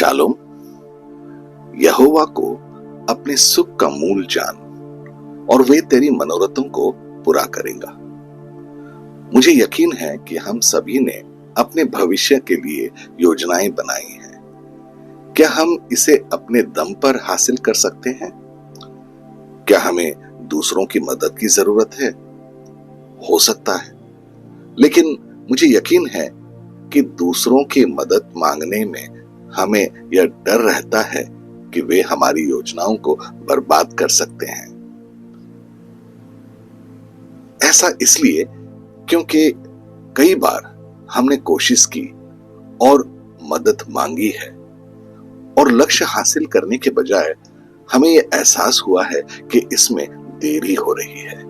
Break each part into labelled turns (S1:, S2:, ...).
S1: Shalom. यहोवा को अपने सुख का मूल जान और वे तेरी मनोरथों को पूरा करेगा। मुझे यकीन है कि हम सभी ने अपने भविष्य के लिए योजनाएं बनाई हैं। क्या हम इसे अपने दम पर हासिल कर सकते हैं? क्या हमें दूसरों की मदद की जरूरत है? हो सकता है, लेकिन मुझे यकीन है कि दूसरों की मदद मांगने में हमें यह डर रहता है कि वे हमारी योजनाओं को बर्बाद कर सकते हैं। ऐसा इसलिए क्योंकि कई बार हमने कोशिश की और मदद मांगी है और लक्ष्य हासिल करने के बजाय हमें यह एहसास हुआ है कि इसमें देरी हो रही है।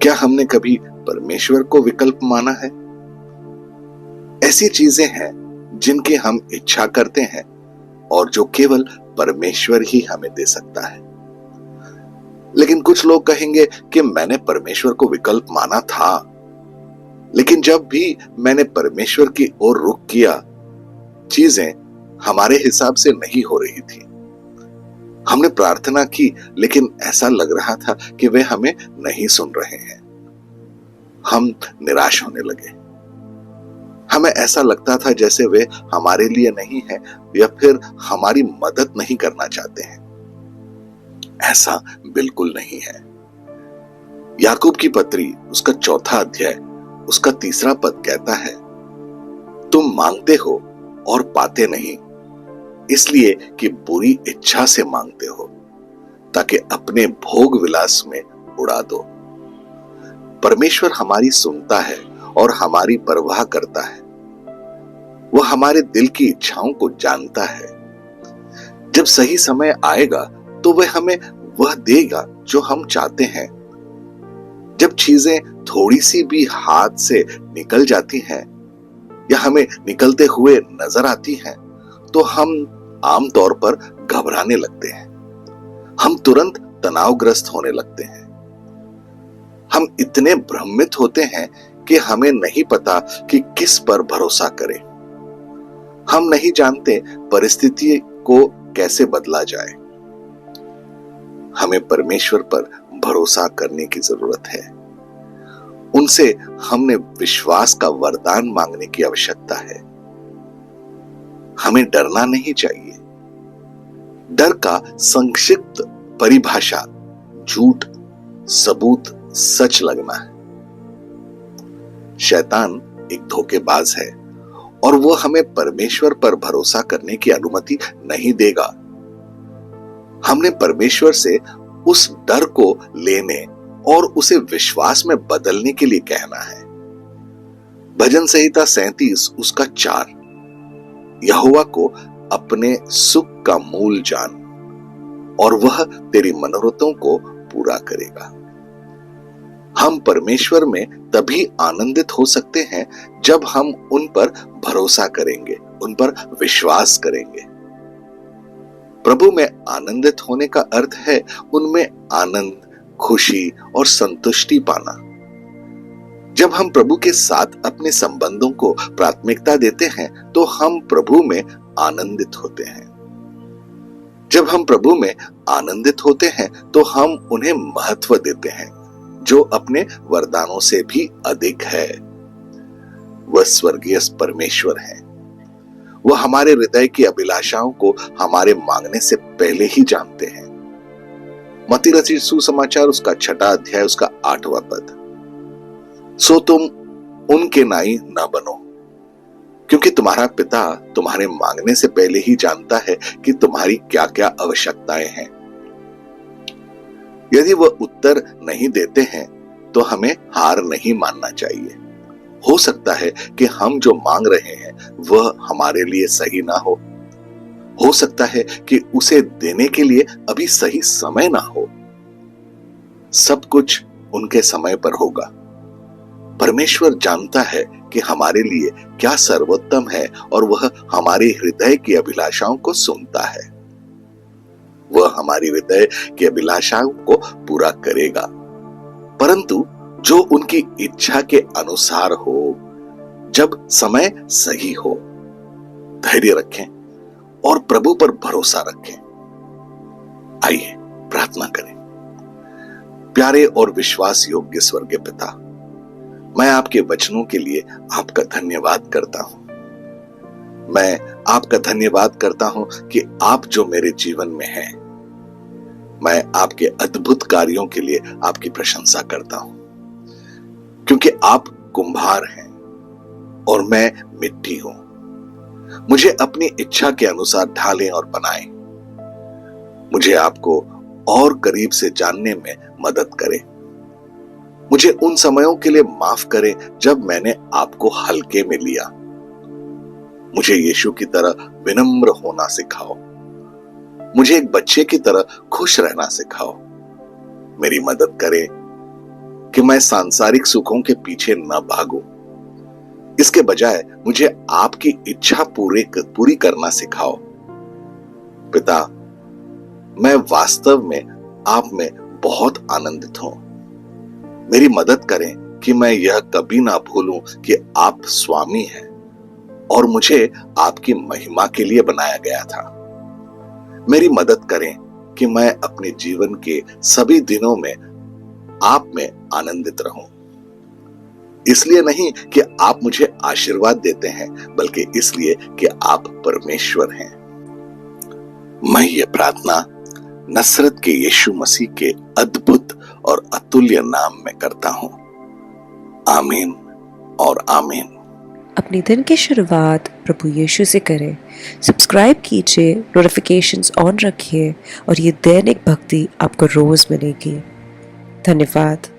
S1: क्या हमने कभी परमेश्वर को विकल्प माना है? ऐसी चीजें हैं जिनकी हम इच्छा करते हैं और जो केवल परमेश्वर ही हमें दे सकता है। लेकिन कुछ लोग कहेंगे कि मैंने परमेश्वर को विकल्प माना था, लेकिन जब भी मैंने परमेश्वर की ओर रुख किया, चीजें हमारे हिसाब से नहीं हो रही थी। हमने प्रार्थना की, लेकिन ऐसा लग रहा था कि वे हमें नहीं सुन रहे हैं। हम निराश होने लगे। हमें ऐसा लगता था जैसे वे हमारे लिए नहीं है या फिर हमारी मदद नहीं करना चाहते हैं। ऐसा बिल्कुल नहीं है। याकूब की पत्री उसका 4 अध्याय उसका 3 पद कहता है, तुम मांगते हो और पाते नहीं, इसलिए कि बुरी इच्छा से मांगते हो, ताकि अपने भोग विलास में उड़ा दो। परमेश्वर हमारी सुनता है और हमारी परवाह करता है। वह हमारे दिल की इच्छाओं को जानता है। जब सही समय आएगा तो वह हमें वह देगा जो हम चाहते हैं। जब चीजें थोड़ी सी भी हाथ से निकल जाती हैं या हमें निकलते हुए नजर आती हैं, तो हम आमतौर पर घबराने लगते हैं। हम तुरंत तनावग्रस्त होने लगते हैं। हम इतने भ्रमित होते हैं कि हमें नहीं पता कि किस पर भरोसा करें। हम नहीं जानते परिस्थिति को कैसे बदला जाए। हमें परमेश्वर पर भरोसा करने की जरूरत है। उनसे हमने विश्वास का वरदान मांगने की आवश्यकता है। हमें डरना नहीं चाहिए। डर का संक्षिप्त परिभाषा झूठ, सबूत, सच लगना है। शैतान एक धोखेबाज है और वह हमें परमेश्वर पर भरोसा करने की अनुमति नहीं देगा। हमने परमेश्वर से उस डर को लेने और उसे विश्वास में बदलने के लिए कहना है। भजन संहिता 37 उसका 4, यहोवा को अपने सुख का मूल जान और वह तेरी मनोरथों को पूरा करेगा। हम परमेश्वर में तभी आनंदित हो सकते हैं जब हम उन पर भरोसा करेंगे, उन पर विश्वास करेंगे। प्रभु में आनंदित होने का अर्थ है उनमें आनंद, खुशी और संतुष्टि पाना। जब हम प्रभु के साथ अपने संबंधों को प्राथमिकता देते हैं तो हम प्रभु में आनंदित होते हैं। जब हम प्रभु में आनंदित होते हैं तो हम उन्हें महत्व देते हैं, जो अपने वरदानों से भी अधिक है। वह स्वर्गीय परमेश्वर है। वह हमारे हृदय की अभिलाषाओं को हमारे मांगने से पहले ही जानते हैं। मत्ती रचित सुसमाचार उसका 6 अध्याय उसका 8वां पद, सो तुम उनके नाई न बनो, क्योंकि तुम्हारा पिता तुम्हारे मांगने से पहले ही जानता है कि तुम्हारी क्या क्या आवश्यकताएं हैं। यदि वह उत्तर नहीं देते हैं तो हमें हार नहीं मानना चाहिए। हो सकता है कि हम जो मांग रहे हैं वह हमारे लिए सही ना हो सकता है कि उसे देने के लिए अभी सही समय ना हो। सब कुछ उनके समय पर होगा। परमेश्वर जानता है कि हमारे लिए क्या सर्वोत्तम है और वह हमारे हृदय की अभिलाषाओं को सुनता है। वह हमारी हृदय की अभिलाषाओं को पूरा करेगा, परंतु जो उनकी इच्छा के अनुसार हो, जब समय सही हो। धैर्य रखें, और प्रभु पर भरोसा रखें। आइए प्रार्थना करें। प्यारे और विश्वास योग्य स्वर्गीय पिता, मैं आपके वचनों के लिए आपका धन्यवाद करता हूं। मैं आपका धन्यवाद करता हूं कि आप जो मेरे जीवन में हैं, मैं आपके अद्भुत कार्यों के लिए आपकी प्रशंसा करता हूं, क्योंकि आप कुम्हार हैं और मैं मिट्टी हूं। मुझे अपनी इच्छा के अनुसार ढालें और बनाएं। मुझे आपको और करीब से जानने में मदद करें। मुझे उन समयों के लिए माफ करें जब मैंने आपको हल्के में लिया। मुझे यीशु की तरह विनम्र होना सिखाओ। मुझे एक बच्चे की तरह खुश रहना सिखाओ। मेरी मदद करें कि मैं सांसारिक सुखों के पीछे न भागूं। इसके बजाय मुझे आपकी इच्छा पूरी करना सिखाओ। पिता, मैं वास्तव में आप में बहुत आनंदित हूं। मेरी मदद करें कि मैं यह कभी ना भूलूं कि आप स्वामी हैं और मुझे आपकी महिमा के लिए बनाया गया था। मेरी मदद करें कि मैं अपने जीवन के सभी दिनों में आप में आनंदित रहूं। इसलिए नहीं कि आप मुझे आशीर्वाद देते हैं, बल्कि इसलिए कि आप परमेश्वर हैं। मैं ये प्रार्थना नसरत के यीशु मसीह के अद्भुत और अतुल्य नाम में करता हूं। आमीन और आमीन।
S2: अपने दिन की शुरुआत प्रभु यीशु से करें। सब्सक्राइब कीजिए, नोटिफिकेशंस ऑन रखिए और ये दैनिक भक्ति आपको रोज मिलेगी। धन्यवाद।